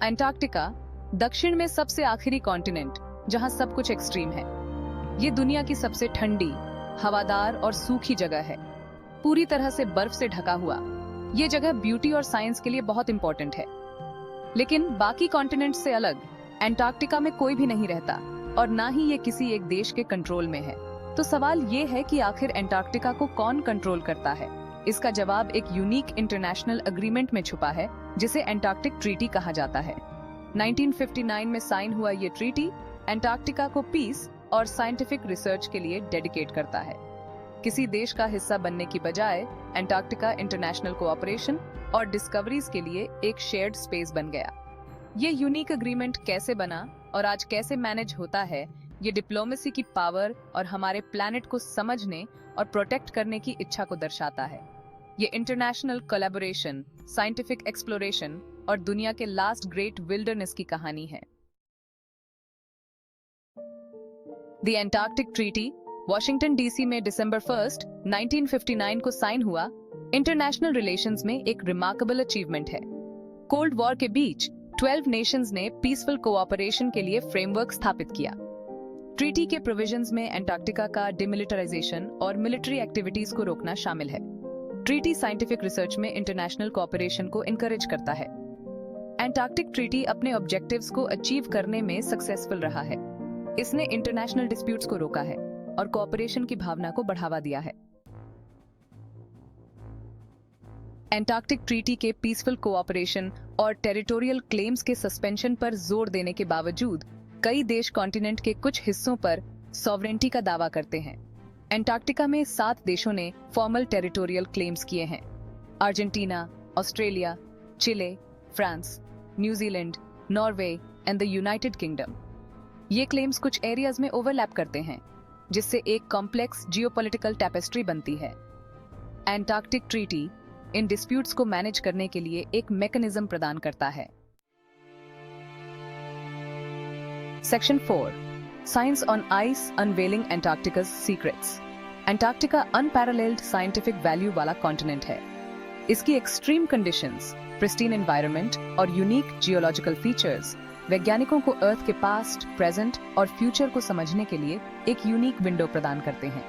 Antarctica दक्षिण में सबसे आखिरी कॉन्टिनेंट जहां सब कुछ एक्सट्रीम है। ये दुनिया की सबसे ठंडी, हवादार और सूखी जगह है, पूरी तरह से बर्फ से ढका हुआ। ये जगह ब्यूटी और साइंस के लिए बहुत इंपॉर्टेंट है। लेकिन बाकी कॉन्टिनेंट से अलग अंटार्कटिका में कोई भी नहीं रहता और ना ही ये किसी एक देश के कंट्रोल में है। तो सवाल ये है कि आखिर अंटार्कटिका को कौन कंट्रोल करता है? इसका जवाब एक यूनिक इंटरनेशनल एग्रीमेंट में छुपा है, जिसे अंटार्कटिक ट्रीटी कहा जाता है। 1959 में साइन हुआ ये ट्रीटी अंटार्कटिका को पीस और साइंटिफिक रिसर्च के लिए डेडिकेट करता है। किसी देश का हिस्सा बनने की बजाय अंटार्कटिका इंटरनेशनल कोऑपरेशन और डिस्कवरीज के लिए एक शेयर्ड स्पेस बन गया। ये यूनिक एग्रीमेंट कैसे बना और आज कैसे मैनेज होता है, ये डिप्लोमेसी की पावर और हमारे प्लैनेट को समझने और प्रोटेक्ट करने की इच्छा को दर्शाता है। ये इंटरनेशनल कोलैबोरेशन, साइंटिफिक एक्सप्लोरेशन और दुनिया के लास्ट ग्रेट विल्डरनेस की कहानी है। The Antarctic treaty Washington DC में दिसंबर 1, 1959 को साइन हुआ। इंटरनेशनल रिलेशंस में एक रिमार्केबल अचीवमेंट है। कोल्ड वॉर के बीच 12 नेशंस ने पीसफुल कोऑपरेशन के लिए फ्रेमवर्क स्थापित किया। ट्रीटी के प्रोविजंस में अंटार्कटिका का डिमिलिटराइजेशन और मिलिट्री एक्टिविटीज को रोकना शामिल है। ट्रीटी साइंटिफिक रिसर्च में इंटरनेशनल कोऑपरेशन को इनकरेज करता है। अंटार्कटिक ट्रीटी अपने ऑब्जेक्टिव्स को अचीव करने में सक्सेसफुल रहा है। इसने इंटरनेशनल डिस्प्यूट्स को रोका है और कोऑपरेशन की भावना को बढ़ावा दिया है। अंटार्कटिक ट्रीटी के पीसफुल कोऑपरेशन और टेरिटोरियल क्लेम्स के सस्पेंशन पर जोर देने के बावजूद कई देश कॉन्टिनेंट के कुछ हिस्सों पर सॉवरेनिटी का दावा करते हैं। अंटार्कटिका में 7 देशों ने फॉर्मल टेरिटोरियल क्लेम्स किए हैं: Argentina, Australia, Chile, France, New Zealand, Norway and the United Kingdom. ये क्लेम्स कुछ एरियाज में ओवरलैप करते हैं, जिससे एक कॉम्प्लेक्स जियोपॉलिटिकल टैपेस्ट्री बनती है। अंटार्कटिक ट्रीटी इन डिस्प्यूट्स को मैनेज करने के लिए एक मैकेनिज्म प्रदान करता है। Section 4 science on ice unveiling Antarctica's secrets. Antarctica unparalleled scientific value वाला कॉन्टिनेंट है। इसकी एक्सट्रीम कंडीशंस, प्रिस्टीन एनवायरनमेंट और यूनिक जियोलॉजिकल फीचर्स वैज्ञानिकों को अर्थ के पास्ट, प्रेजेंट और फ्यूचर को समझने के लिए एक यूनिक विंडो प्रदान करते हैं।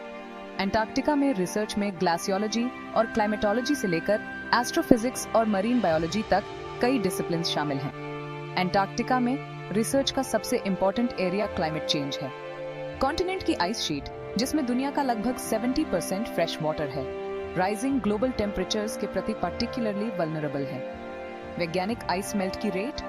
अंटार्कटिका में रिसर्च में ग्लासियोलॉजी और क्लाइमेटोलॉजी से लेकर एस्ट्रोफिजिक्स और मरीन बायोलॉजी तक कई डिसिप्लिन्स शामिल हैं। अंटार्कटिका में रिसर्च का सबसे इम्पोर्टेंट एरिया क्लाइमेट चेंज है। कॉन्टिनेंट की आइस शीट, जिसमें दुनिया का लगभग 70% फ्रेश वाटर है, राइजिंग ग्लोबल टेम्परेचर्स के प्रति पार्टिकुलरली वल्नरेबल है। वैज्ञानिक आइस मेल्ट की रेट,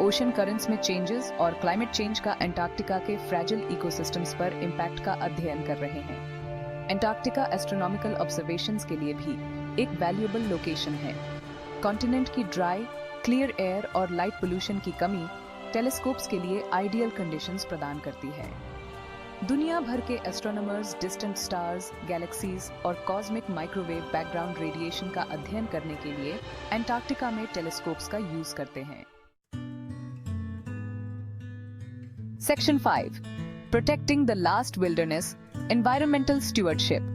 ओशन करंट्स में चेंजेस और क्लाइमेट चेंज का अंटार्कटिका के फ्रैजिल इकोसिस्टम्स पर इम्पैक्ट का अध्ययन कर रहे हैं। अंटार्कटिका एस्ट्रोनॉमिकल ऑब्जर्वेशंस के लिए भी एक वैल्यूएबल लोकेशन है। कॉन्टिनेंट की ड्राई, क्लियर एयर और लाइट पोल्यूशन की कमी टेलीस्कोप्स के लिए आइडियल कंडीशंस प्रदान करती है। दुनिया भर के एस्ट्रोनॉमर्स डिस्टेंट स्टार्स, गैलेक्सीज और कॉस्मिक माइक्रोवेव बैकग्राउंड रेडिएशन का अध्ययन करने के लिए अंटार्कटिका में टेलीस्कोप्स का यूज करते हैं। Section 5 Protecting the Last Wilderness Environmental Stewardship।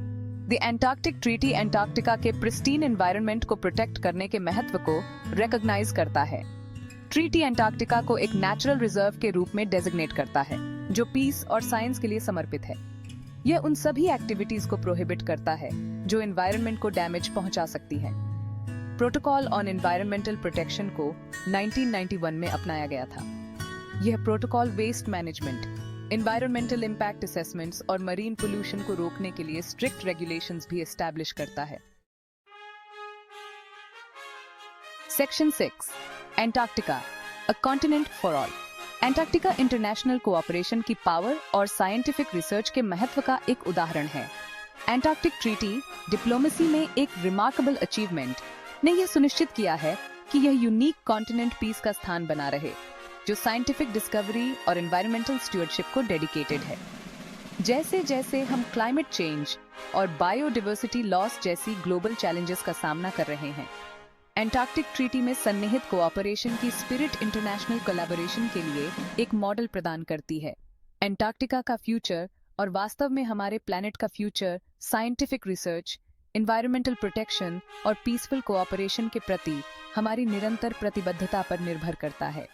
The Antarctic Treaty Antarctica के प्रिस्टीन एनवायरनमेंट को प्रोटेक्ट करने के महत्व को रिकॉग्नाइज करता है। ट्रीटी अंटार्कटिका को एक नेचुरल रिजर्व के रूप में डेजिग्नेट करता है, जो पीस और साइंस के लिए समर्पित है। यह उन सभी एक्टिविटीज को प्रोहिबिट करता है जो एनवायरनमेंट को डैमेज पहुंचा सकती हैं। प्रोटोकॉल ऑन एनवायरमेंटल प्रोटेक्शन को 1991 में अपनाया गया था। यह protocol waste management, environmental impact assessments और मरीन पोल्यूशन को रोकने के लिए स्ट्रिक्ट रेगुलेशंस भी एस्टैब्लिश करता है। Section 6 Antarctica a continent for all. Antarctica international cooperation की पावर और साइंटिफिक रिसर्च के महत्व का एक उदाहरण है। अंटार्कटिक ट्रीटी डिप्लोमेसी में एक रिमार्केबल अचीवमेंट ने यह सुनिश्चित किया है कि यह यूनिक कॉन्टिनेंट पीस का स्थान बना रहे, जो साइंटिफिक डिस्कवरी और एनवायरमेंटल स्टूवर्डशिप को डेडिकेटेड है। जैसे जैसे हम क्लाइमेट चेंज और बायोडाइवर्सिटी लॉस जैसी ग्लोबल चैलेंजेस का सामना कर रहे हैं, अंटार्कटिक ट्रीटी में सन्निहित कोऑपरेशन की स्पिरिट इंटरनेशनल कोलैबोरेशन के लिए एक मॉडल प्रदान करती है। अंटार्कटिका का फ्यूचर और वास्तव में हमारे प्लैनेट का future scientific research, environmental protection और पीसफुल कोऑपरेशन के प्रति हमारी निरंतर प्रतिबद्धता पर निर्भर करता है।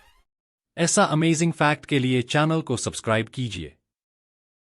ऐसा अमेजिंग फैक्ट के लिए चैनल को सब्सक्राइब कीजिए।